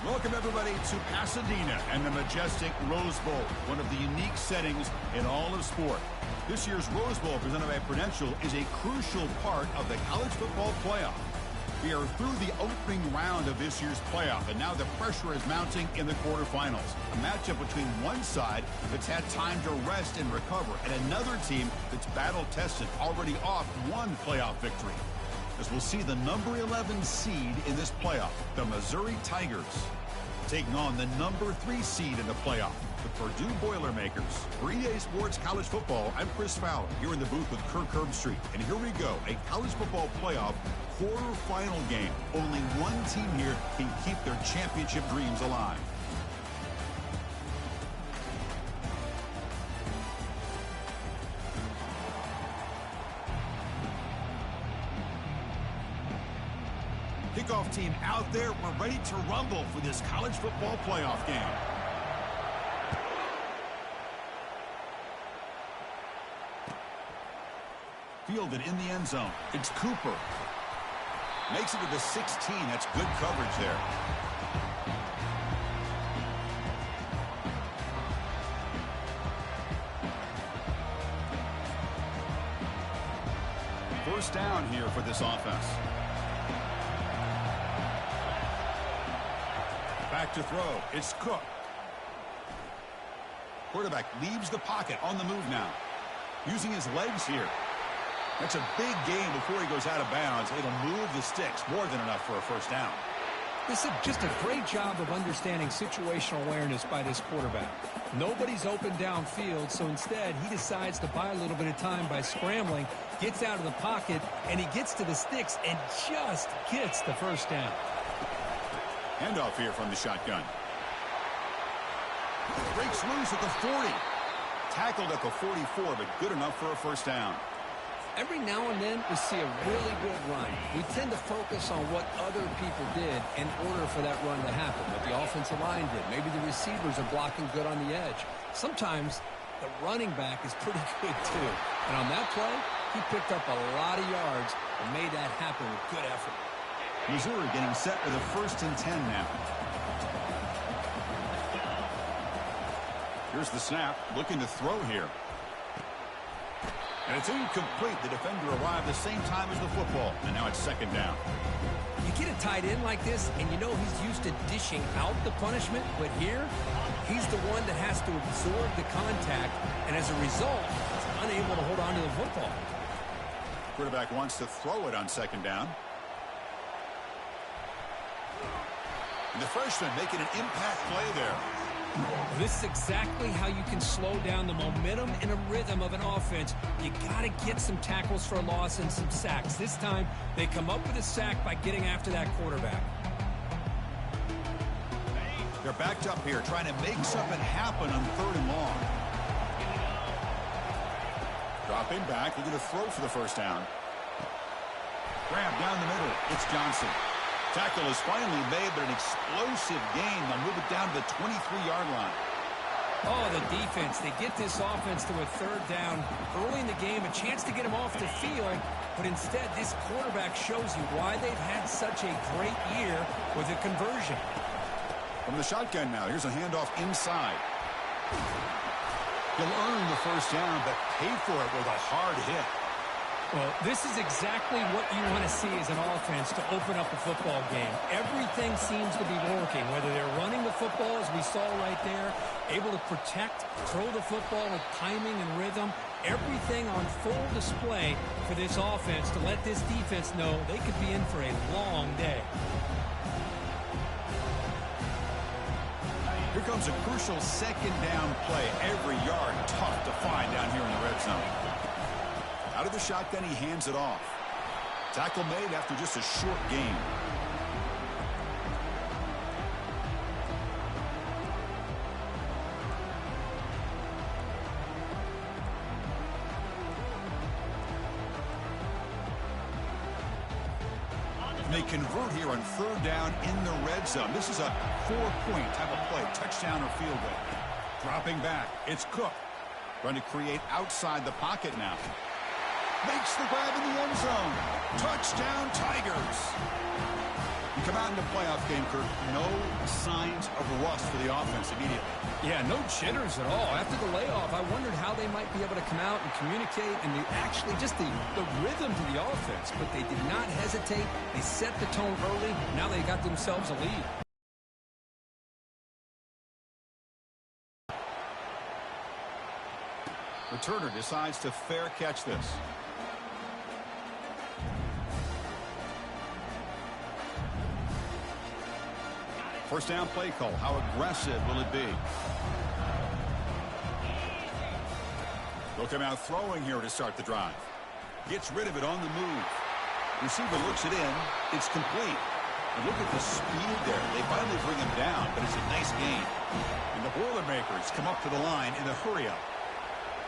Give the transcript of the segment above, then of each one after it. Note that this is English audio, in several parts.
Welcome, everybody, to Pasadena and the majestic Rose Bowl, one of the unique settings in all of sport. This year's Rose Bowl, presented by Prudential, is a crucial part of the college football playoff. We are through the opening round of this year's playoff, and now the pressure is mounting in the quarterfinals. A matchup between one side that's had time to rest and recover, and another team that's battle-tested, already off one playoff victory. As we'll see the number 11 seed in this playoff, the Missouri Tigers, taking on the number 3 seed in the playoff, the Perdue Boilermakers. For EA Sports College Football, I'm Chris Fowler, here in the booth with Kirk Herbstreit. And here we go, a college football playoff quarterfinal game. Only one team here can keep their championship dreams alive. Kickoff team out there. We're ready to rumble for this college football playoff game. Fielded in the end zone. It's Cooper. Makes it to the 16. That's good coverage there. First down here for this offense. Back to throw. It's Cook. Quarterback leaves the pocket on the move now. Using his legs here. That's a big gain before he goes out of bounds. It'll move the sticks. More than enough for a first down. This is just a great job of understanding situational awareness by this quarterback. Nobody's open downfield, so instead he decides to buy a little bit of time by scrambling, gets out of the pocket, and he gets to the sticks and just gets the first down. Handoff here from the shotgun. Breaks loose at the 40. Tackled at the 44, but good enough for a first down. Every now and then we see a really good run. We tend to focus on what other people did in order for that run to happen. What the offensive line did. Maybe the receivers are blocking good on the edge. Sometimes the running back is pretty good too. And on that play, he picked up a lot of yards and made that happen with good effort. Missouri getting set for the 1st and 10 now. Here's the snap, looking to throw here. And it's incomplete. The defender arrived the same time as the football, and now it's 2nd down. You get a tight end like this, and you know he's used to dishing out the punishment, but here, he's the one that has to absorb the contact, and as a result, he's unable to hold on to the football. Quarterback wants to throw it on 2nd down. And the freshman making an impact play there. This is exactly how you can slow down the momentum and a rhythm of an offense. You got to get some tackles for a loss and some sacks. This time, they come up with a sack by getting after that quarterback. They're backed up here, trying to make something happen on 3rd and long. Dropping back, looking to throw for the first down. Grab down the middle. It's Johnson. Tackle is finally made, but an explosive gain. They'll move it down to the 23-yard line. Oh, the defense. They get this offense to a 3rd down early in the game, a chance to get him off the field, but instead this quarterback shows you why they've had such a great year with a conversion. From the shotgun now, here's a handoff inside. He'll earn the first down, but pay for it with a hard hit. Well, this is exactly what you want to see as an offense to open up a football game. Everything seems to be working, whether they're running the football, as we saw right there, able to protect, throw the football with timing and rhythm, everything on full display for this offense to let this defense know they could be in for a long day. Here comes a crucial 2nd down play. Every yard tough to find down here in the red zone. Out of the shotgun, he hands it off. Tackle made after just a short gain. And they convert here on 3rd down in the red zone. This is a 4-point type of play, touchdown or field goal. Dropping back, it's Cook. Trying to create outside the pocket now. Makes the grab in the end zone. Touchdown, Tigers. You come out in the playoff game, Kirk, no signs of rust for the offense immediately. Yeah, no jitters at all. After the layoff, I wondered how they might be able to come out and communicate and actually just the rhythm to the offense. But they did not hesitate. They set the tone early. Now they got themselves a lead. Returner decides to fair catch this. First down play call. How aggressive will it be? They'll come out throwing here to start the drive. Gets rid of it on the move. Receiver looks it in. It's complete. And look at the speed there. They finally bring him down, but it's a nice gain. And the Boilermakers come up to the line in a hurry-up.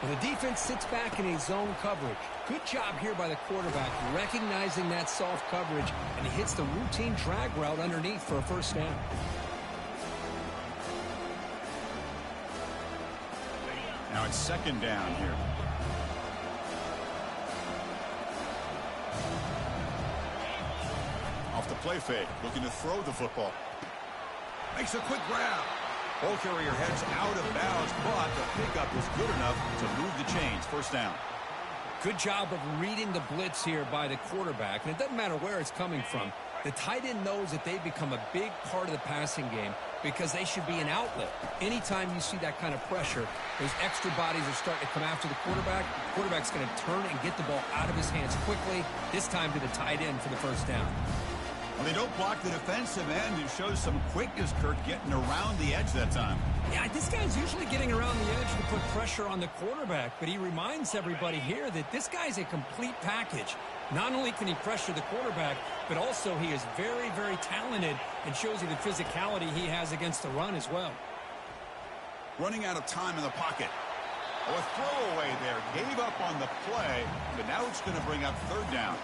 Well, the defense sits back in a zone coverage. Good job here by the quarterback, recognizing that soft coverage, and he hits the routine drag route underneath for a first down. Now it's second down here. Off the play fake, looking to throw the football. Makes a quick grab. Ball carrier heads out of bounds, but the pickup was good enough to move the chains. First down. Good job of reading the blitz here by the quarterback, and it doesn't matter where it's coming from. The tight end knows that they've become a big part of the passing game because they should be an outlet. Anytime you see that kind of pressure, those extra bodies are starting to come after the quarterback. The quarterback's going to turn and get the ball out of his hands quickly, this time to the tight end for the first down. Well, they don't block the defensive end, who shows some quickness, Kurt, getting around the edge that time. Yeah, this guy's usually getting around the edge to put pressure on the quarterback, but he reminds everybody here that this guy's a complete package. Not only can he pressure the quarterback, but also he is very, very talented and shows you the physicality he has against the run as well. Running out of time in the pocket. Oh, a throwaway there. Gave up on the play, but now it's going to bring up third down.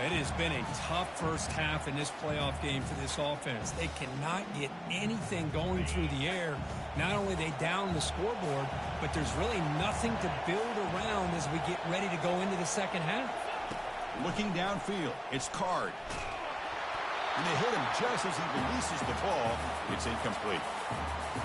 It has been a tough first half in this playoff game for this offense. They cannot get anything going through the air. Not only they down the scoreboard, but there's really nothing to build around as we get ready to go into the second half. Looking downfield, it's Card. And they hit him just as he releases the ball. It's incomplete.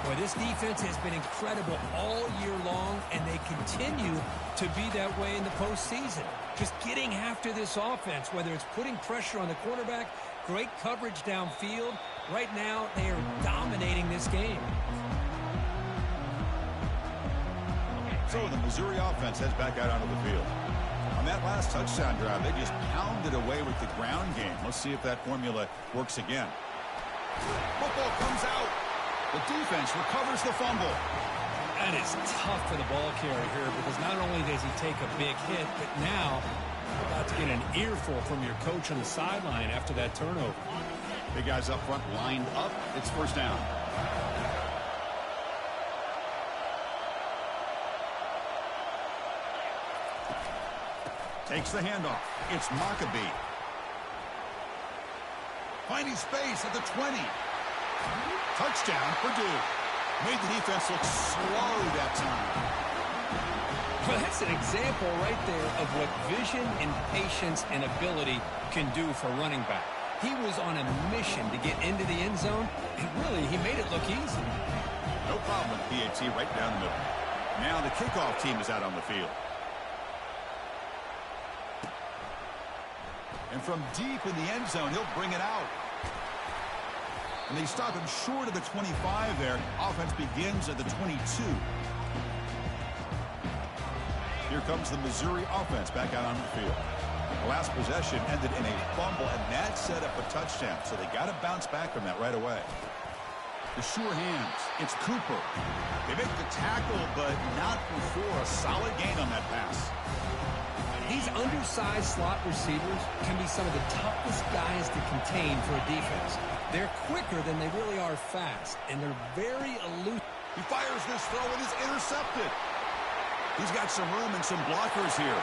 Boy, this defense has been incredible all year long, and they continue to be that way in the postseason. Just getting after this offense, whether it's putting pressure on the quarterback, great coverage downfield. Right now, they are dominating this game. So the Missouri offense heads back out onto the field. On that last touchdown drive, they just pounded away with the ground game. Let's see if that formula works again. Football comes out. The defense recovers the fumble. That is tough for the ball carrier here because not only does he take a big hit, but now you're about to get an earful from your coach on the sideline after that turnover. Big guys up front lined up. It's first down. Takes the handoff. It's Maccabee. Finding space at the 20. Touchdown, Perdue. Made the defense look slow that time. Well, that's an example right there of what vision and patience and ability can do for a running back. He was on a mission to get into the end zone, and really, he made it look easy. No problem with PAT right down the middle. Now the kickoff team is out on the field. And from deep in the end zone, he'll bring it out. And they stop him short of the 25 there. Offense begins at the 22. Here comes the Missouri offense back out on the field. The last possession ended in a fumble, and that set up a touchdown. So they got to bounce back from that right away. The sure hands. It's Cooper. They make the tackle, but not before a solid gain on that pass. These undersized slot receivers can be some of the toughest guys to contain for a defense. They're quicker than they really are fast, and they're very elusive. He fires this throw and is intercepted. He's got some room and some blockers here.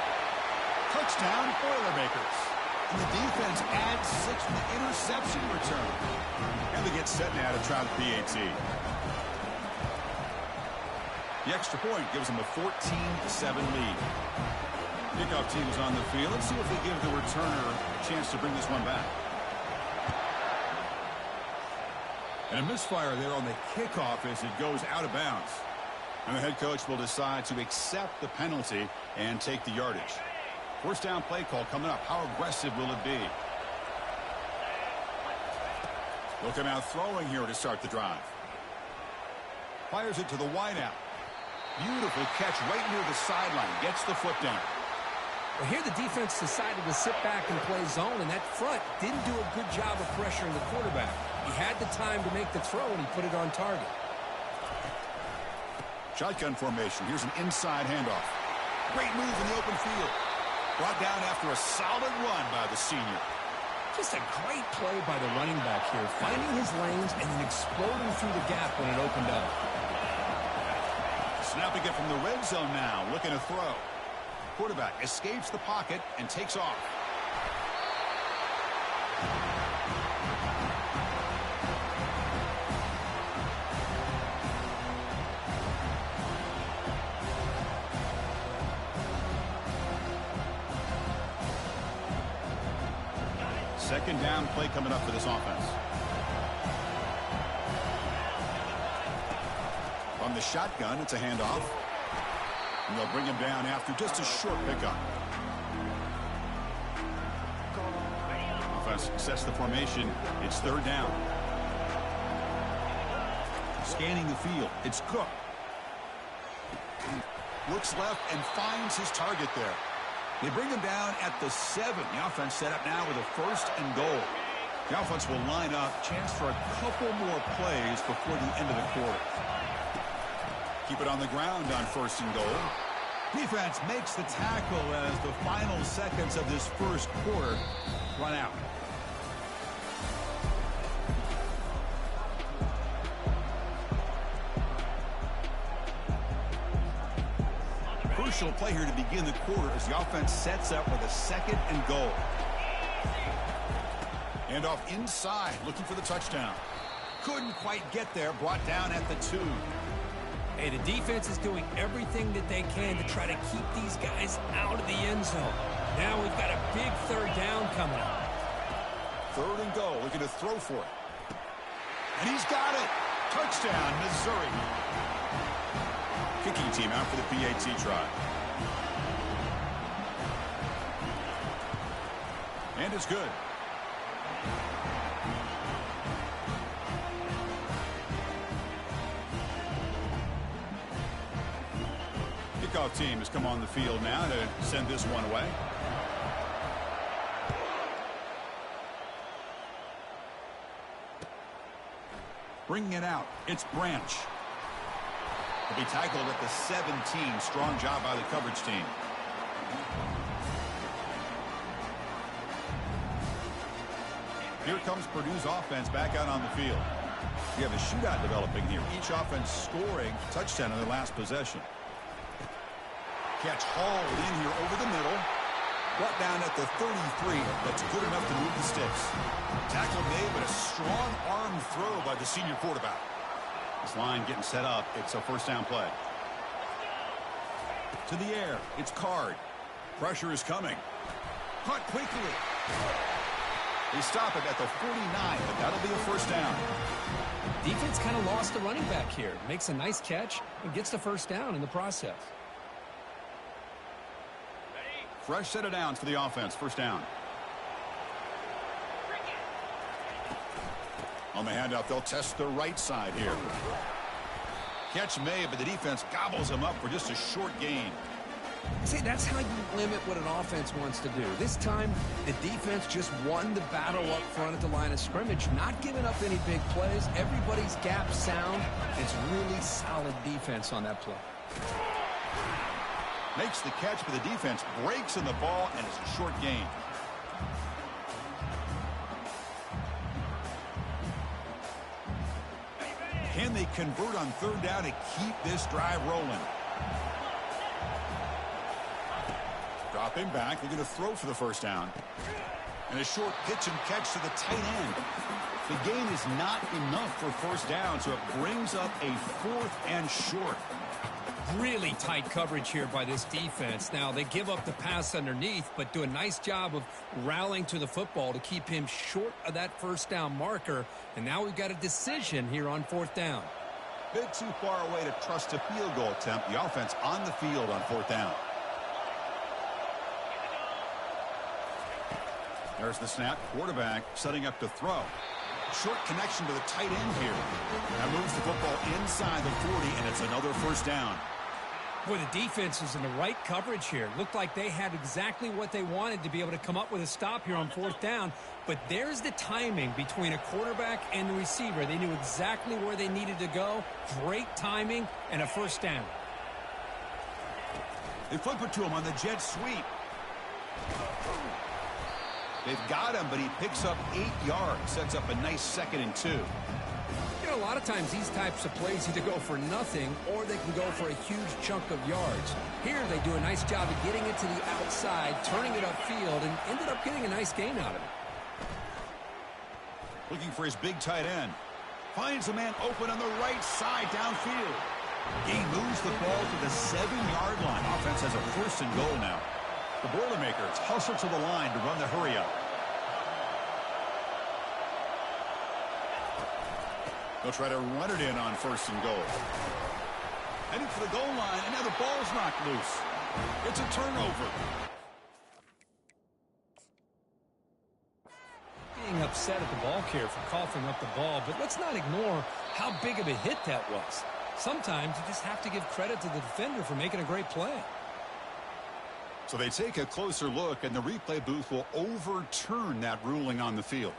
Touchdown, Boilermakers. And the defense adds 6 to the interception return. And they get set now to try the PAT. The extra point gives them a 14-7 lead. Kickoff team is on the field. Let's see if they give the returner a chance to bring this one back. And a misfire there on the kickoff as it goes out of bounds. And the head coach will decide to accept the penalty and take the yardage. First down play call coming up. How aggressive will it be? They'll come out throwing here to start the drive. Fires it to the wideout. Beautiful catch right near the sideline. Gets the foot down. Well, here the defense decided to sit back and play zone, and that front didn't do a good job of pressuring the quarterback. He had the time to make the throw, and he put it on target. Shotgun formation. Here's an inside handoff. Great move in the open field. Brought down after a solid run by the senior. Just a great play by the running back here, finding his lanes and then exploding through the gap when it opened up. Snapping it from the red zone now, looking to throw. Quarterback escapes the pocket and takes off. Second down play coming up for this offense. From the shotgun, it's a handoff. And they'll bring him down after just a short pickup. Offense sets the formation. It's third down. Scanning the field. It's Cook. Looks left and finds his target there. They bring him down at the 7. The offense set up now with a first and goal. The offense will line up. Chance for a couple more plays before the end of the quarter. Keep it on the ground on first and goal. Defense makes the tackle as the final seconds of this first quarter run out. Crucial play here to begin the quarter as the offense sets up with a second and goal. And off inside, looking for the touchdown. Couldn't quite get there, brought down at the 2. Hey, the defense is doing everything that they can to try to keep these guys out of the end zone. Now we've got a big third down coming up. Third and goal, looking to throw for it. And he's got it. Touchdown, Missouri. Kicking team out for the PAT try. And it's good. Kickoff team has come on the field now to send this one away. Bringing it out, it's Branch. Will be tackled at the 17. Strong job by the coverage team. Here comes Perdue's offense back out on the field. We have a shootout developing here. Each offense scoring a touchdown in their last possession. Catch hauled in here over the middle. Brought down at the 33. That's good enough to move the sticks. Tackle made, but a strong arm throw by the senior quarterback. This line getting set up. It's a first down play. To the air. It's Card. Pressure is coming. Caught quickly. They stop it at the 49, but that'll be a first down. Defense kind of lost the running back here. Makes a nice catch and gets the first down in the process. Fresh set of downs for the offense. First down. On the handoff, they'll test the right side here. Catch made, but the defense gobbles him up for just a short gain. See, that's how you limit what an offense wants to do. This time, the defense just won the battle up front at the line of scrimmage, not giving up any big plays. Everybody's gap sound. It's really solid defense on that play. Makes the catch, but the defense breaks in the ball, and it's a short gain. Can they convert on third down to keep this drive rolling? Dropping back, they're going to throw for the first down. And a short pitch and catch to the tight end. The gain is not enough for first down, so it brings up a 4th and short. Really tight coverage here by this defense. Now, they give up the pass underneath, but do a nice job of rallying to the football to keep him short of that first down marker. And now we've got a decision here on 4th down. Bit too far away to trust a field goal attempt. The offense on the field on 4th down. There's the snap. Quarterback setting up to throw. Short connection to the tight end here. That moves the football inside the 40, and it's another first down. Boy, the defense is in the right coverage here. Looked like they had exactly what they wanted to be able to come up with a stop here on 4th down. But there's the timing between a quarterback and the receiver. They knew exactly where they needed to go. Great timing and a first down. They flip it to him on the jet sweep. They've got him, but he picks up 8 yards. Sets up a nice 2nd and 2. You know, a lot of times these types of plays either go for nothing or they can go for a huge chunk of yards. Here they do a nice job of getting it to the outside, turning it upfield, and ended up getting a nice gain out of it. Looking for his big tight end. Finds a man open on the right side downfield. He moves the ball to the 7-yard line. Offense has a 1st and goal now. The Boilermakers hustle to the line to run the hurry up. They'll try to run it in on 1st and goal. Heading for the goal line, and now the ball's knocked loose. It's a turnover. Being upset at the ball carrier for coughing up the ball, but let's not ignore how big of a hit that was. Sometimes you just have to give credit to the defender for making a great play. So they take a closer look, and the replay booth will overturn that ruling on the field.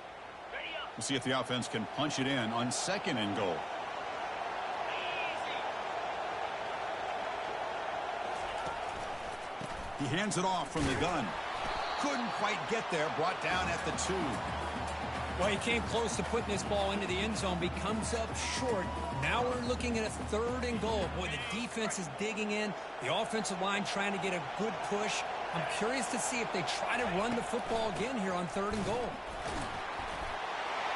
We'll see if the offense can punch it in on 2nd and goal. He hands it off from the gun. Couldn't quite get there. Brought down at the 2. Well, he came close to putting this ball into the end zone. Comes up short. Now we're looking at a 3rd and goal. Boy, the defense is digging in. The offensive line trying to get a good push. I'm curious to see if they try to run the football again here on 3rd and goal.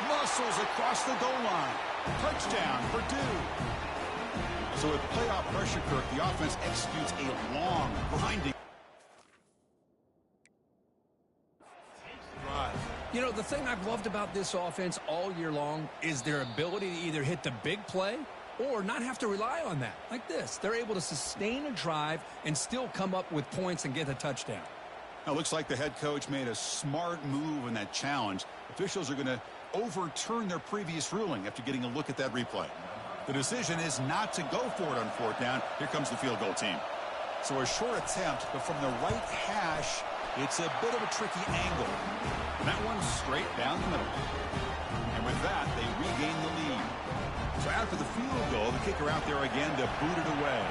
Muscles across the goal line. Touchdown, Perdue. So with playoff pressure, Kirk, the offense executes a long, grinding drive. You know, the thing I've loved about this offense all year long is their ability to either hit the big play or not have to rely on that. Like this. They're able to sustain a drive and still come up with points and get a touchdown. Now, looks like the head coach made a smart move in that challenge. Officials are going to overturn their previous ruling after getting a look at that replay. The decision is not to go for it on 4th down. Here comes the field goal team. So a short attempt, but from the right hash, it's a bit of a tricky angle. And that one's straight down the middle. And with that, they regain the lead. So after the field goal, the kicker out there again to boot it away.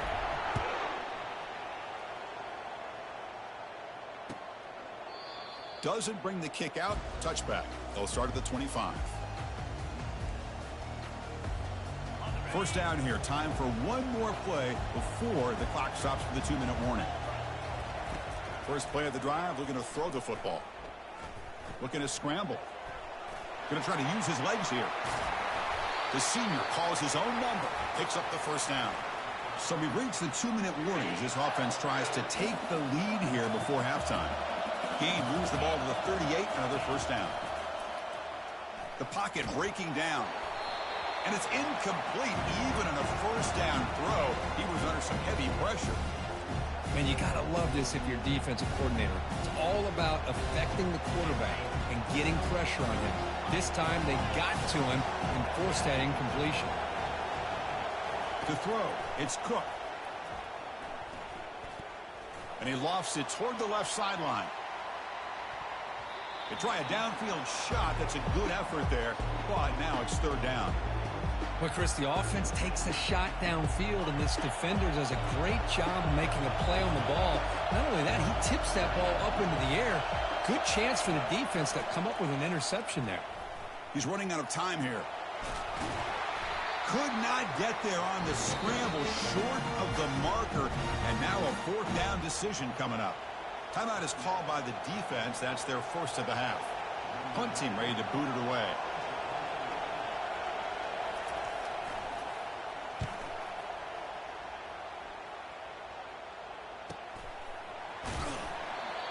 Doesn't bring the kick out. Touchback. They'll start at the 25. First down here. Time for one more play before the clock stops for the 2-minute warning. First play of the drive, looking to throw the football. Looking to scramble. Going to try to use his legs here. The senior calls his own number. Picks up the first down. So we reach the 2-minute warning as this offense tries to take the lead here before halftime. Gain moves the ball to the 38, another first down. The pocket breaking down. And it's incomplete even on a first down throw. He was under some heavy pressure. Man, you got to love this if you're a defensive coordinator. It's all about affecting the quarterback and getting pressure on him. This time they got to him and forced that incompletion. To throw, it's Cook. And he lofts it toward the left sideline. They try a downfield shot. That's a good effort there, but now it's 3rd down. Well, Chris, the offense takes a shot downfield, and this defender does a great job of making a play on the ball. Not only that, he tips that ball up into the air. Good chance for the defense to come up with an interception there. He's running out of time here. Could not get there on the scramble, short of the marker, and now a 4th down decision coming up. Timeout is called by the defense. That's their first of the half. Punt team ready to boot it away.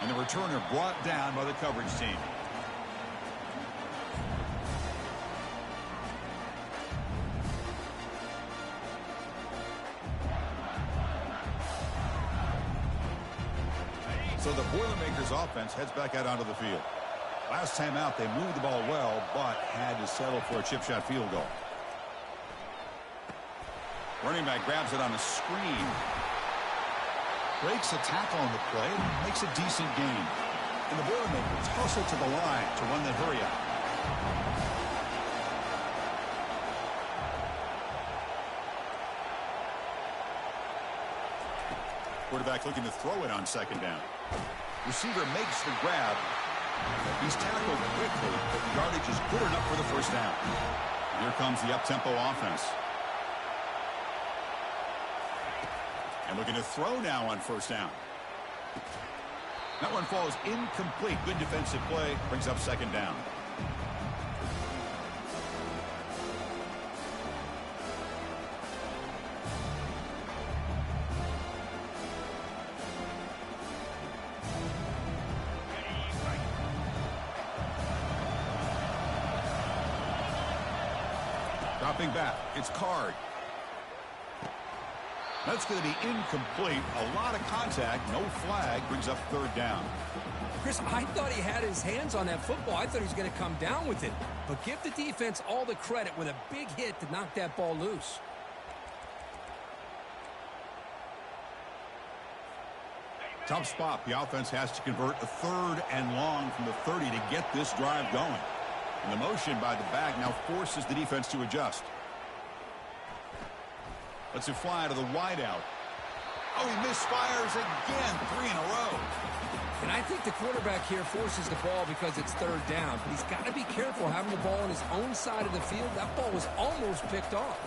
And the returner brought down by the coverage team. So the Boilermakers offense heads back out onto the field. Last time out, they moved the ball well, but had to settle for a chip shot field goal. Running back grabs it on a screen. Breaks a tackle on the play, makes a decent gain. And the Boilermakers hustle to the line to run the hurry up. Quarterback looking to throw it on second down. Receiver makes the grab. He's tackled quickly, but the yardage is good enough for the first down. Here comes the up-tempo offense. And looking to throw now on first down. That one falls incomplete. Good defensive play. Brings up second down. Dropping back. It's Card. That's going to be incomplete. A lot of contact. No flag. Brings up third down. Chris, I thought he had his hands on that football. I thought he was going to come down with it. But give the defense all the credit with a big hit to knock that ball loose. Tough spot. The offense has to convert a third and long from the 30 to get this drive going. And the motion by the back now forces the defense to adjust. Lets it fly to the wideout. Oh, he misfires again. 3 in a row. And I think the quarterback here forces the ball because it's third down. But he's got to be careful having the ball on his own side of the field. That ball was almost picked off.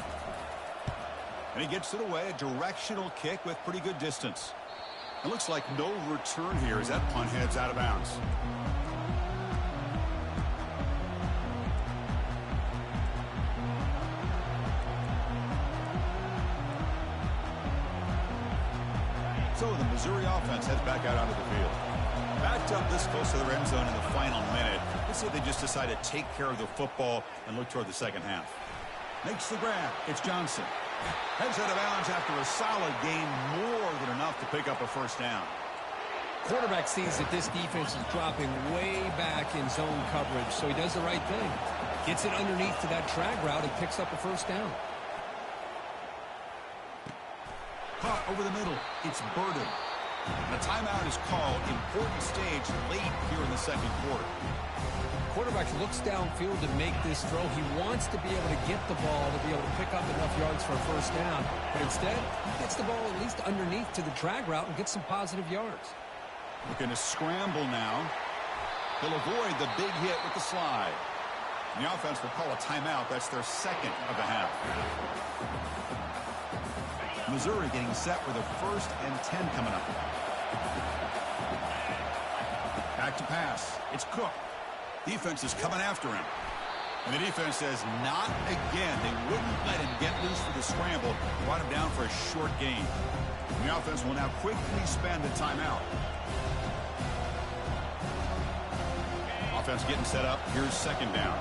And he gets it away. A directional kick with pretty good distance. It looks like no return here as that punt heads out of bounds. So the Missouri offense heads back out onto the field. Backed up this close to the end zone in the final minute. Let's say they just decide to take care of the football and look toward the second half. Makes the grab. It's Johnson. Heads out of bounds after a solid gain, more than enough to pick up a first down. Quarterback sees that this defense is dropping way back in zone coverage, so he does the right thing. Gets it underneath to that drag route and picks up a first down. Caught over the middle. It's Perdue. A timeout is called. Important stage late here in the second quarter. Quarterback looks downfield to make this throw. He wants to be able to get the ball to be able to pick up enough yards for a first down. But instead, he gets the ball at least underneath to the drag route and gets some positive yards. Looking to scramble now. He'll avoid the big hit with the slide. And the offense will call a timeout. That's their second of the half. Missouri getting set with a 1st and 10 coming up. Back to pass. It's Cook. Defense is coming after him. And the defense says, not again. They wouldn't let him get loose for the scramble. Brought him down for a short gain. And the offense will now quickly spend the timeout. Offense getting set up. Here's second down.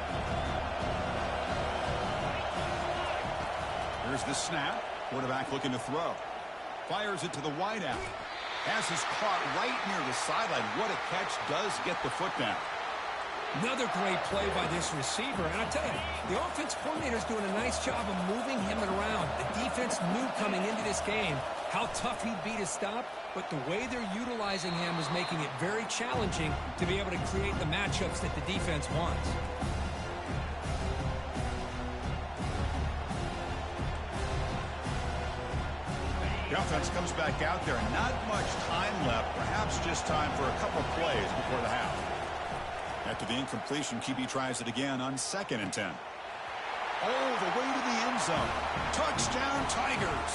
Here's the snap. Quarterback looking to throw. Fires it to the wideout. Pass is caught right near the sideline. What a catch. Does get the foot down. Another great play by this receiver. And I tell you, the offense coordinator is doing a nice job of moving him around. The defense knew coming into this game how tough he'd be to stop, but the way they're utilizing him is making it very challenging to be able to create the matchups that the defense wants. The offense comes back out there. Not much time left. Perhaps just time for a couple plays before the half. After the incompletion, QB tries it again on 2nd and 10. All the way to the end zone. Touchdown, Tigers.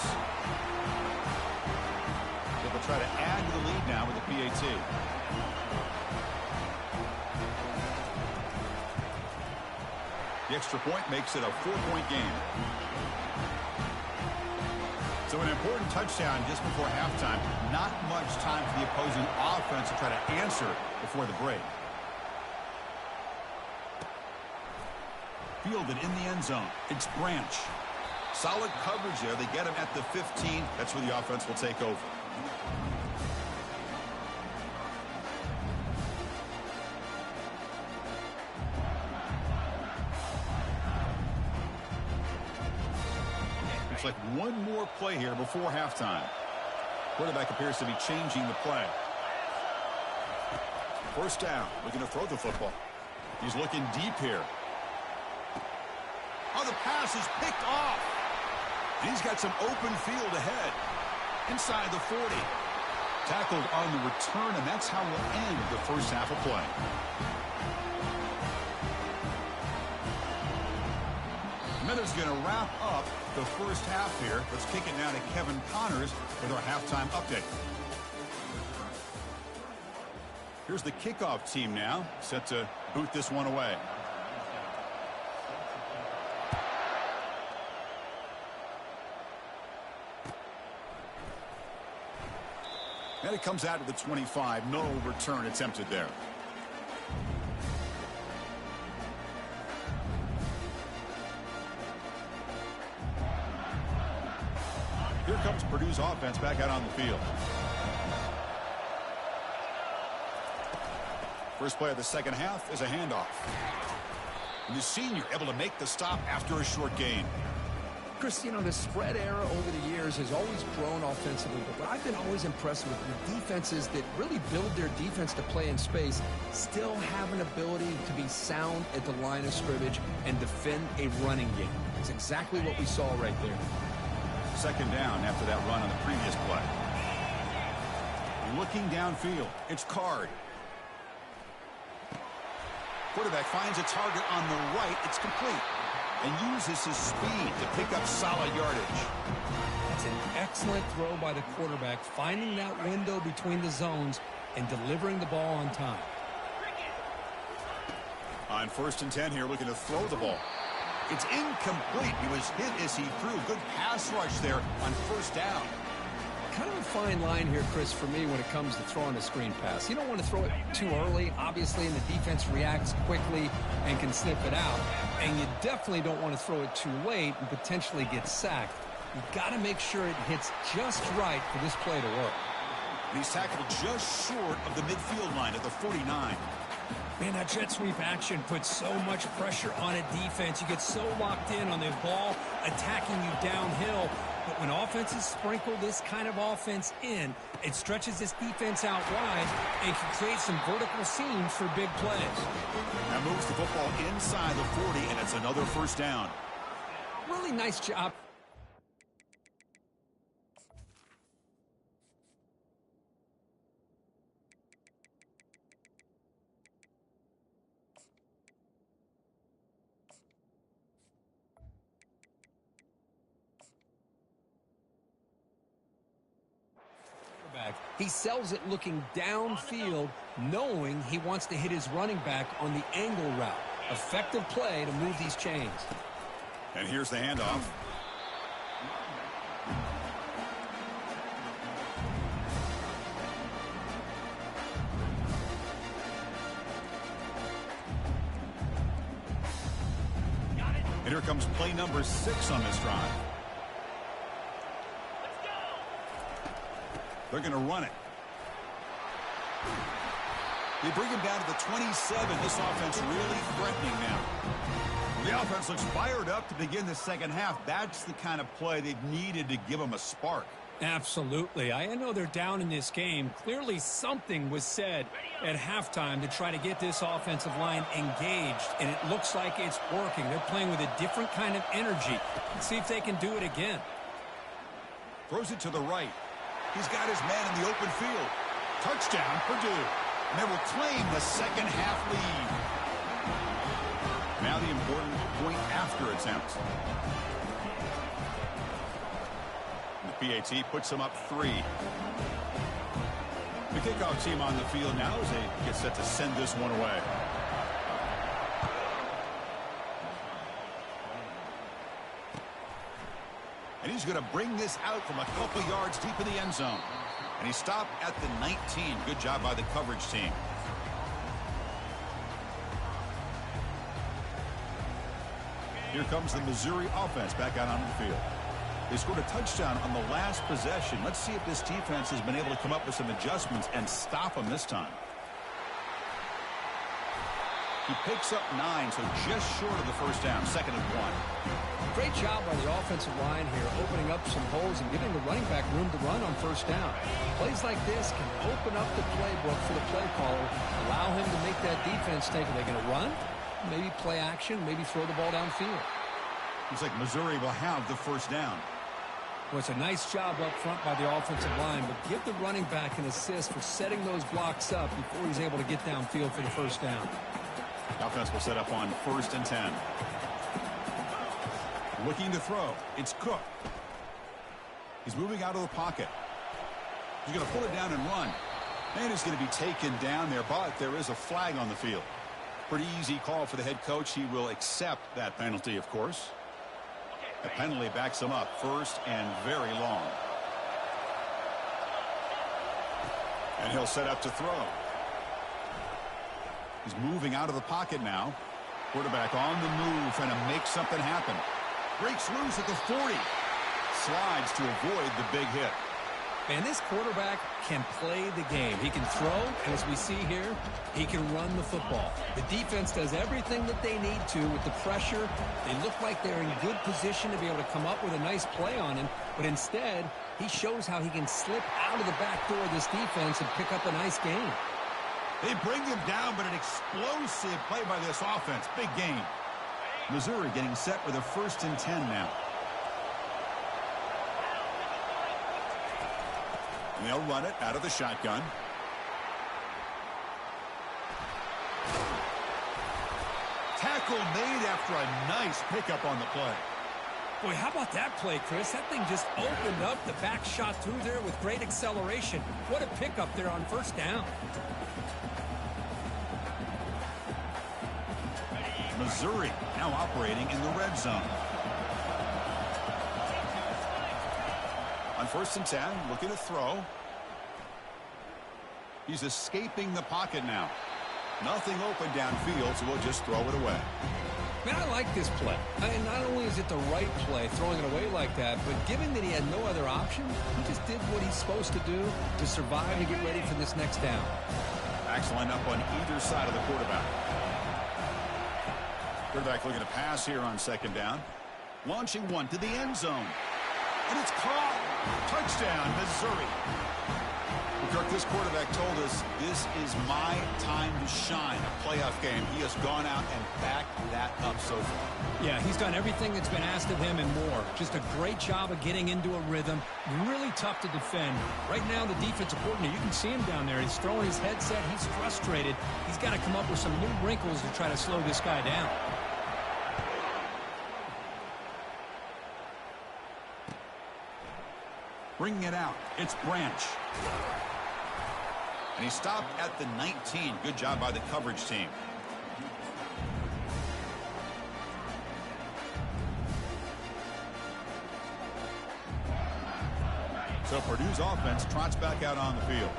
They'll try to add to the lead now with the PAT. The extra point makes it a 4-point game. So an important touchdown just before halftime. Not much time for the opposing offense to try to answer before the break. Fielded in the end zone. It's Branch. Solid coverage there. They get him at the 15. That's where the offense will take over. Looks like one more play here before halftime. Quarterback appears to be changing the play. First down. Looking to throw the football. He's looking deep here. Oh, the pass is picked off. And he's got some open field ahead. Inside the 40. Tackled on the return, and that's how we'll end the first half of play. Minutes going to wrap up the first half here. Let's kick it now to Kevin Connors with our halftime update. Here's the kickoff team now, set to boot this one away. And it comes out to the 25. No return attempted there. Here comes Perdue's offense back out on the field. First play of the second half is a handoff. And the senior able to make the stop after a short gain. Chris, you know, the spread era over the years has always grown offensively, but I've been always impressed with the defenses that really build their defense to play in space, still have an ability to be sound at the line of scrimmage and defend a running game. It's exactly what we saw right there. Second down after that run on the previous play. Looking downfield, it's Card. Quarterback finds a target on the right. It's complete. And uses his speed to pick up solid yardage. That's an excellent throw by the quarterback, finding that window between the zones and delivering the ball on time. On 1st and 10 here, looking to throw the ball. It's incomplete. He was hit as he threw. Good pass rush there on 1st down. Kind of a fine line here, Chris, for me when it comes to throwing a screen pass. You don't want to throw it too early, obviously, and the defense reacts quickly and can snip it out. And you definitely don't want to throw it too late and potentially get sacked. You've got to make sure it hits just right for this play to work. And he's tackled just short of the midfield line at the 49. Man, that jet sweep action puts so much pressure on a defense. You get so locked in on the ball attacking you downhill. But when offenses sprinkle this kind of offense in, it stretches this defense out wide and can create some vertical seams for big plays. Now moves the football inside the 40, and it's another 1st down. Really nice job. He sells it looking downfield, knowing he wants to hit his running back on the angle route. Effective play to move these chains. And here's the handoff. And here comes play number 6 on this drive. They're going to run it. They bring him down to the 27. This offense really threatening now. The offense looks fired up to begin the second half. That's the kind of play they've needed to give them a spark. Absolutely. I know they're down in this game. Clearly something was said at halftime to try to get this offensive line engaged, and it looks like it's working. They're playing with a different kind of energy. Let's see if they can do it again. Throws it to the right. He's got his man in the open field. Touchdown, Perdue. And they will claim the second half lead. Now the important point after attempt. The PAT puts them up 3. The kickoff team on the field now as they get set to send this one away. And he's he's going to bring this out from a couple yards deep in the end zone. And he stopped at the 19. Good job by the coverage team. Here comes the Missouri offense back out onto the field. They scored a touchdown on the last possession. Let's see if this defense has been able to come up with some adjustments and stop them this time. He picks up 9, so just short of the first down. 2nd and 1. Great job by the offensive line here, opening up some holes and giving the running back room to run on first down. Plays like this can open up the playbook for the play caller, allow him to make that defense think, are they going to run? Maybe play action, maybe throw the ball downfield. Looks like Missouri will have the first down. Well, it's a nice job up front by the offensive line, but give the running back an assist for setting those blocks up before he's able to get downfield for the first down. Offense will set up on 1st and 10. Looking to throw. It's Cook. He's moving out of the pocket. He's going to pull it down and run. And he's going to be taken down there, but there is a flag on the field. Pretty easy call for the head coach. He will accept that penalty, of course. The penalty backs him up. 1st and very long. And he'll set up to throw. He's moving out of the pocket now. Quarterback on the move, trying to make something happen. Breaks loose at the 40. Slides to avoid the big hit. And this quarterback can play the game. He can throw, and as we see here, he can run the football. The defense does everything that they need to with the pressure. They look like they're in good position to be able to come up with a nice play on him, but instead, he shows how he can slip out of the back door of this defense and pick up a nice gain. They bring him down, but an explosive play by this offense. Big gain. Missouri getting set with a 1st and 10 now. And they'll run it out of the shotgun. Tackle made after a nice pickup on the play. Boy, how about that play, Chris? That thing just opened up. The back shot through there with great acceleration. What a pickup there on first down. Missouri now operating in the red zone. On 1st and 10, looking to throw. He's escaping the pocket now. Nothing open downfield, so we'll just throw it away. Man, I like this play. And not only is it the right play, throwing it away like that, but given that he had no other option, he just did what he's supposed to do to survive and get ready for this next down. Backs line up on either side of the quarterback. Quarterback looking to pass here on 2nd down. Launching one to the end zone. And it's caught. Touchdown, Missouri. Kirk, this quarterback told us this is my time to shine. A playoff game. He has gone out and backed that up so far. Yeah, he's done everything that's been asked of him and more. Just a great job of getting into a rhythm. Really tough to defend. Right now, the defensive coordinator, you can see him down there. He's throwing his headset. He's frustrated. He's got to come up with some new wrinkles to try to slow this guy down. Bringing it out. It's Branch. And he stopped at the 19. Good job by the coverage team. So Perdue's offense trots back out on the field.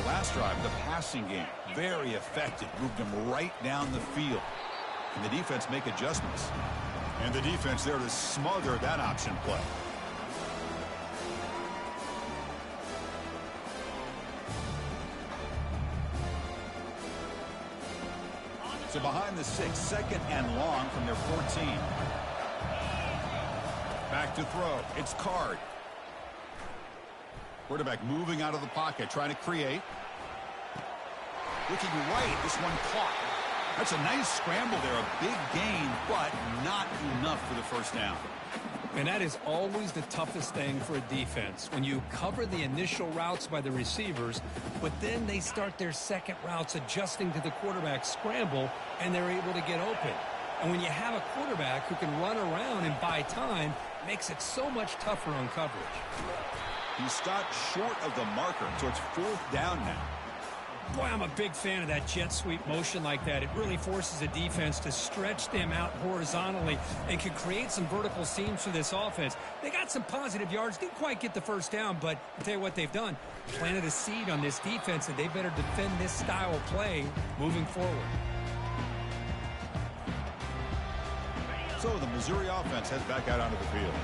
The last drive, the passing game, very effective. Moved them right down the field. Can the defense make adjustments? And the defense there to smother that option play. So behind the 6, 2nd and long from their 14. Back to throw. It's Card. Quarterback moving out of the pocket, trying to create. Looking right, this one caught. That's a nice scramble there, a big gain, but not enough for the first down. And that is always the toughest thing for a defense, when you cover the initial routes by the receivers, but then they start their second routes adjusting to the quarterback's scramble, and they're able to get open. And when you have a quarterback who can run around and buy time, it makes it so much tougher on coverage. He stopped short of the marker, so it's 4th down now. Boy, I'm a big fan of that jet sweep motion like that. It really forces a defense to stretch them out horizontally and can create some vertical seams for this offense. They got some positive yards, didn't quite get the first down, but I'll tell you what they've done. Planted a seed on this defense, and they better defend this style of play moving forward. So the Missouri offense heads back out onto the field.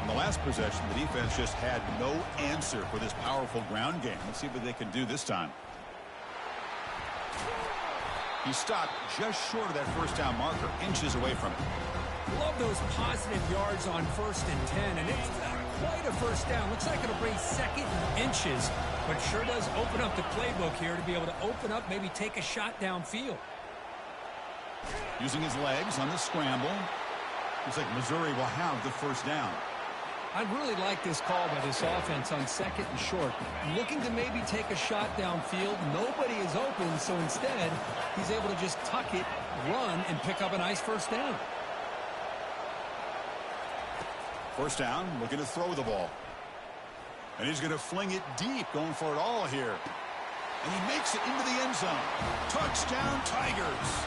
On the last possession, the defense just had no answer for this powerful ground game. Let's see what they can do this time. He stopped just short of that first down marker, inches away from it. Love those positive yards on 1st and 10, and it's not quite a first down. Looks like it'll bring second inches, but sure does open up the playbook here to be able to open up, maybe take a shot downfield. Using his legs on the scramble. Looks like Missouri will have the first down. I really like this call by this offense on 2nd and short. Looking to maybe take a shot downfield. Nobody is open, so instead, he's able to just tuck it, run, and pick up a nice first down. First down, looking to throw the ball. And he's going to fling it deep, going for it all here. And he makes it into the end zone. Touchdown, Tigers.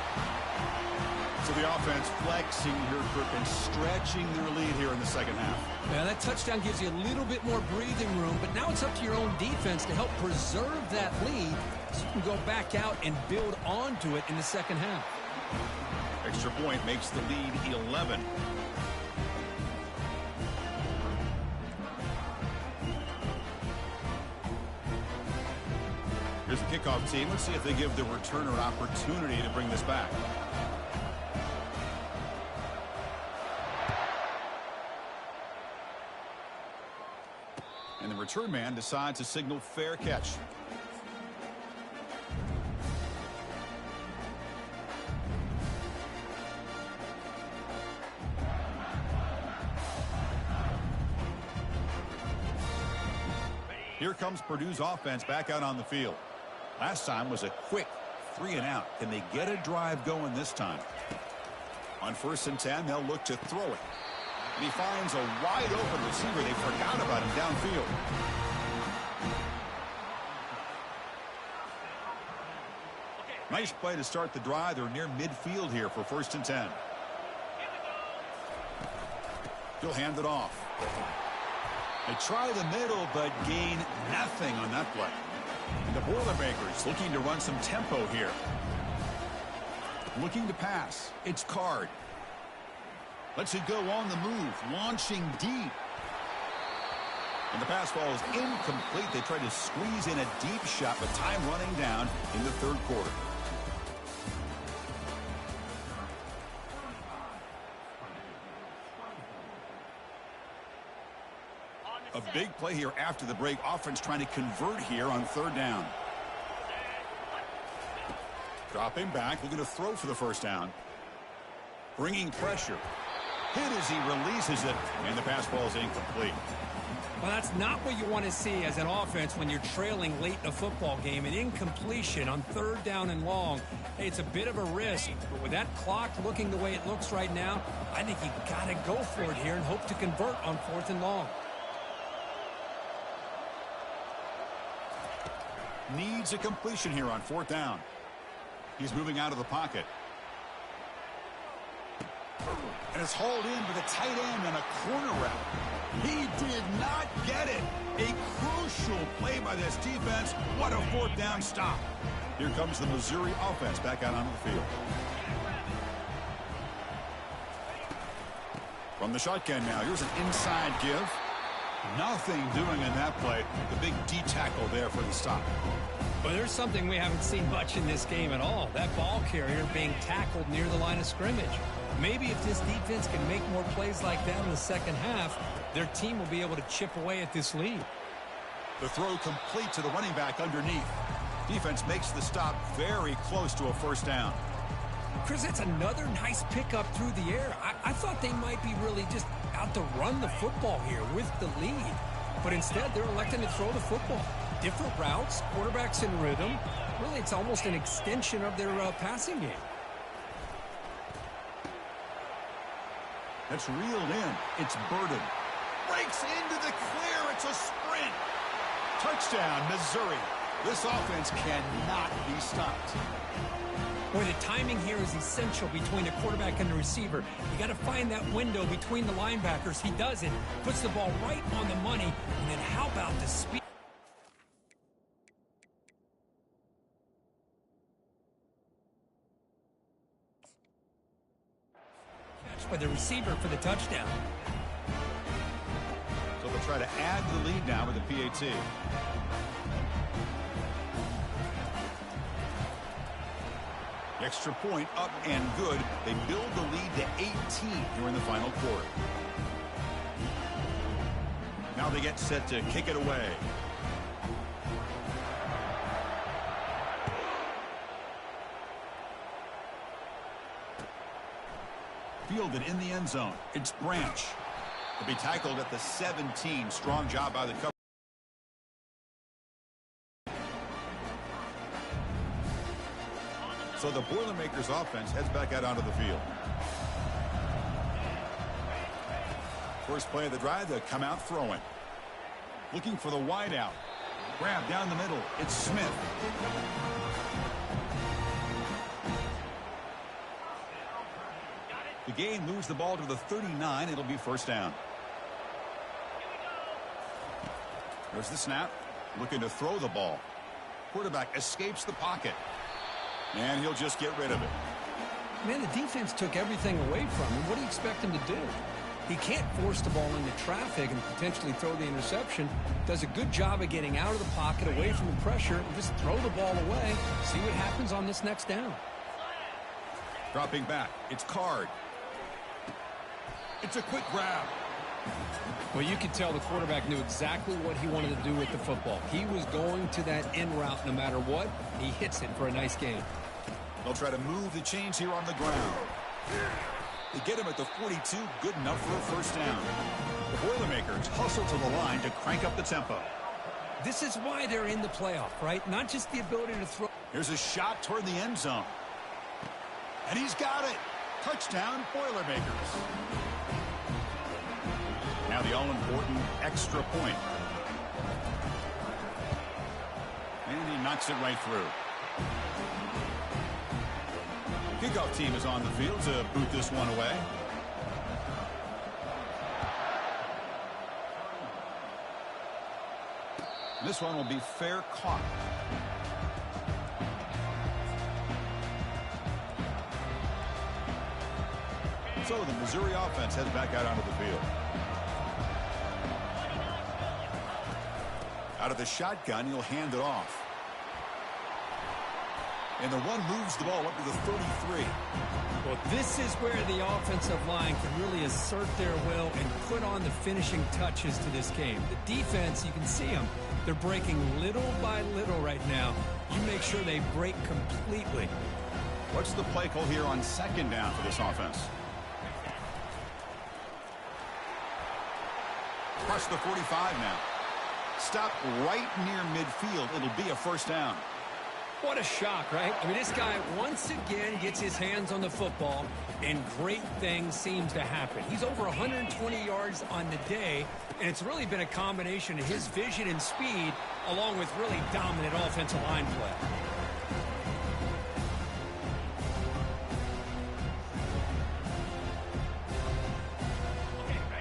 So the offense flexing here, and stretching their lead here in the second half. Yeah, that touchdown gives you a little bit more breathing room, but now it's up to your own defense to help preserve that lead so you can go back out and build onto it in the second half. Extra point makes the lead 11. Here's the kickoff team. Let's see if they give the returner an opportunity to bring this back. And the return man decides to signal fair catch. Here comes Perdue's offense back out on the field. Last time was a quick 3-and-out. Can they get a drive going this time? On 1st and 10, they'll look to throw it. And he finds a wide-open receiver. They forgot about him downfield. Nice play to start the drive. They're near midfield here for 1st and 10. He'll hand it off. They try the middle, but gain nothing on that play. And the Boilermakers looking to run some tempo here. Looking to pass. It's Card. Lets it go on the move, launching deep. And the pass ball is incomplete. They try to squeeze in a deep shot, but time running down in the 3rd quarter. A big play here after the break. Offense trying to convert here on 3rd down. Dropping back, looking to throw for the first down. Bringing pressure. Hit as he releases it, and the pass ball is incomplete. Well, that's not what you want to see as an offense when you're trailing late in a football game. An incompletion on 3rd down and long. Hey, it's a bit of a risk, but with that clock looking the way it looks right now, I think you got to go for it here and hope to convert on 4th and long. Needs a completion here on 4th down. He's moving out of the pocket. And it's hauled in with a tight end and a corner route. He did not get it. A crucial play by this defense. What a 4th down stop. Here comes the Missouri offense back out onto the field. From the shotgun now, here's an inside give. Nothing doing in that play. The big D tackle there for the stop. Well, there's something we haven't seen much in this game at all. That ball carrier being tackled near the line of scrimmage. Maybe if this defense can make more plays like that in the second half, their team will be able to chip away at this lead. The throw complete to the running back underneath. Defense makes the stop very close to a first down. Chris, that's another nice pickup through the air. I thought they might be really just out to run the football here with the lead. But instead, they're electing to throw the football. Different routes, quarterbacks in rhythm. Really, it's almost an extension of their passing game. That's reeled in. It's Burden. Breaks into the clear. It's a sprint. Touchdown, Missouri. This offense cannot be stopped. Boy, the timing here is essential between the quarterback and the receiver. You got to find that window between the linebackers. He does it, puts the ball right on the money, and then how about the speed? Catch by the receiver for the touchdown. So they'll try to add the lead now with the PAT. Extra point up and good. They build the lead to 18 here in the final quarter. Now they get set to kick it away. Fielded in the end zone. It's Branch. He'll be tackled at the 17. Strong job by the cover. So the Boilermakers offense heads back out onto the field. First play of the drive, they come out throwing. Looking for the wide out. Grab down the middle. It's Smith. The gain moves the ball to the 39. It'll be first down. There's the snap. Looking to throw the ball. Quarterback escapes the pocket. And he'll just get rid of it. Man, the defense took everything away from him. What do you expect him to do? He can't force the ball into traffic and potentially throw the interception. Does a good job of getting out of the pocket, away from the pressure, and just throw the ball away. See what happens on this next down. Dropping back. It's Card. It's a quick grab. Well, you could tell the quarterback knew exactly what he wanted to do with the football. He was going to that in route no matter what. He hits it for a nice gain. They'll try to move the chains here on the ground. They get him at the 42. Good enough for a first down. The Boilermakers hustle to the line to crank up the tempo. This is why they're in the playoff, right? Not just the ability to throw. Here's a shot toward the end zone. And he's got it. Touchdown, Boilermakers. Now the all-important extra point. And he knocks it right through. Kickoff team is on the field to boot this one away. This one will be fair caught. So the Missouri offense heads back out onto the field. Out of the shotgun, he'll hand it off. And the run moves the ball up to the 33. Well, this is where the offensive line can really assert their will and put on the finishing touches to this game. The defense, you can see them. They're breaking little by little right now. You make sure they break completely. What's the play call here on second down for this offense? Across the 45 now. Stop right near midfield. It'll be a first down. What a shock, right? I mean, this guy once again gets his hands on the football, and great things seems to happen. He's over 120 yards on the day, and it's really been a combination of his vision and speed, along with really dominant offensive line play.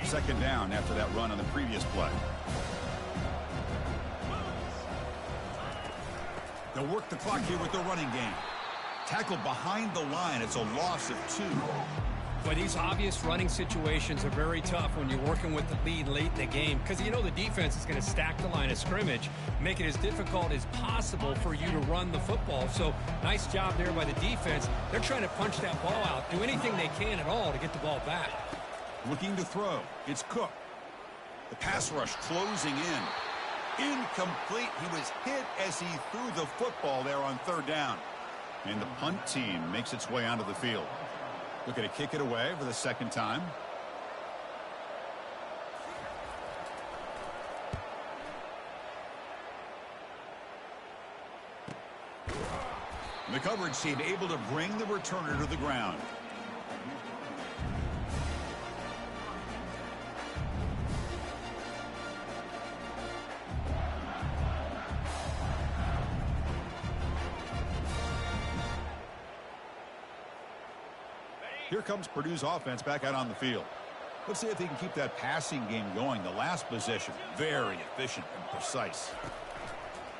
Second down after that run on the previous play. They'll work the clock here with the running game. Tackle behind the line. It's a loss of 2. But these obvious running situations are very tough when you're working with the lead late in the game, because you know the defense is going to stack the line of scrimmage, make it as difficult as possible for you to run the football. So nice job there by the defense. They're trying to punch that ball out, do anything they can at all to get the ball back. Looking to throw. It's Cook. The pass rush closing in. Incomplete. He was hit as he threw the football there on third down. And the punt team makes its way onto the field. Looking to kick it away for the second time. The coverage team able to bring the returner to the ground. Here comes Perdue's offense back out on the field. Let's see if they can keep that passing game going. The last possession, very efficient and precise.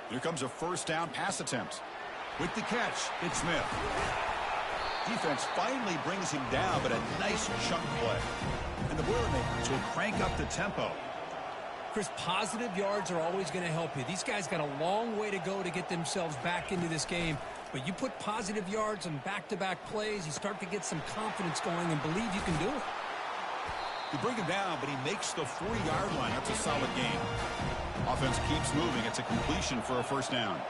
Here comes a first down pass attempt. With the catch, it's Smith. Defense finally brings him down, but a nice chunk play. And the Boilermakers will crank up the tempo. Chris, positive yards are always going to help you. These guys got a long way to go to get themselves back into this game. But you put positive yards on back-to-back plays, you start to get some confidence going and believe you can do it. You bring him down, but he makes the 40-yard line. That's a solid gain. Offense keeps moving. It's a completion for a first down.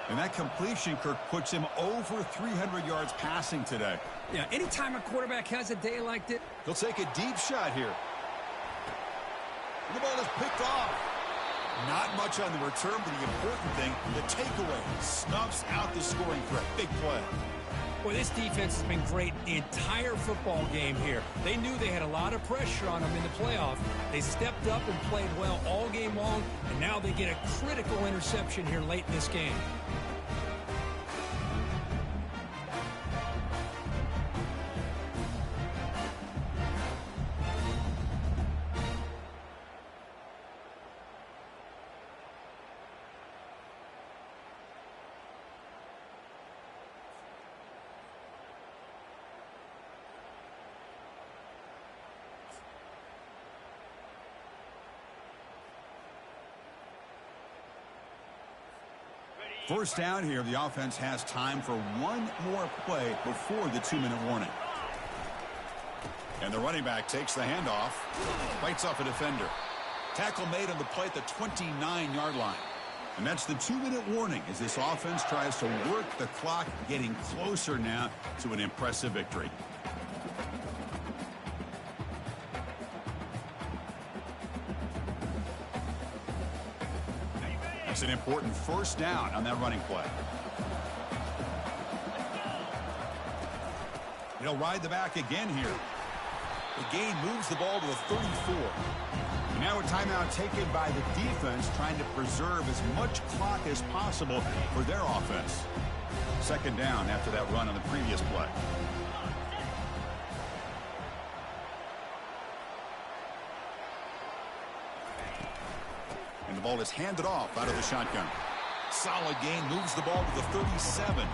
And that completion, Kirk, puts him over 300 yards passing today. Yeah, anytime a quarterback has a day like this, he'll take a deep shot here. And the ball is picked off. Not much on the return, but the important thing, the takeaway, snuffs out the scoring threat. Big play. Well, this defense has been great the entire football game here. They knew they had a lot of pressure on them in the playoff. They stepped up and played well all game long, and now they get a critical interception here late in this game. First down here, the offense has time for one more play before the 2-minute warning. And the running back takes the handoff, bites off a defender. Tackle made on the play at the 29-yard line. And that's the 2-minute warning as this offense tries to work the clock, getting closer now to an impressive victory. That's an important first down on that running play. He'll ride the back again here. The gain moves the ball to the 34. And now a timeout taken by the defense, trying to preserve as much clock as possible for their offense. Second down after that run on the previous play. And the ball is handed off out of the shotgun. Solid gain, moves the ball to the 37.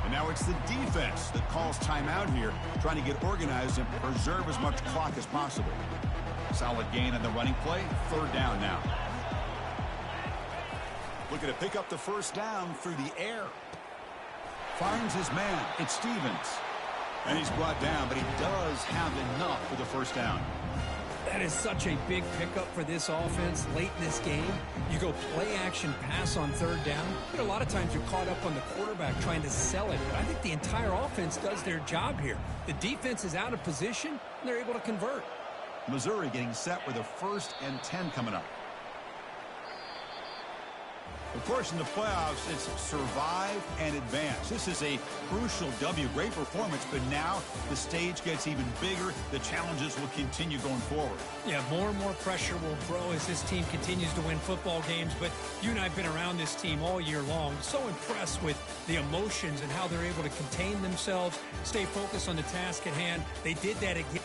And now it's the defense that calls timeout here, trying to get organized and preserve as much clock as possible. Solid gain on the running play. Third down now. Looking to pick up the first down through the air. Finds his man. It's Stevens. And he's brought down, but he does have enough for the first down. That is such a big pickup for this offense late in this game. You go play action pass on third down. You know, a lot of times you're caught up on the quarterback trying to sell it. But I think the entire offense does their job here. The defense is out of position, and they're able to convert. Missouri getting set with a 1st and 10 coming up. Of course, in the playoffs, it's survive and advance. This is a crucial W. Great performance, but now the stage gets even bigger. The challenges will continue going forward. Yeah, more and more pressure will grow as this team continues to win football games. But you and I have been around this team all year long. So impressed with the emotions and how they're able to contain themselves, stay focused on the task at hand. They did that again.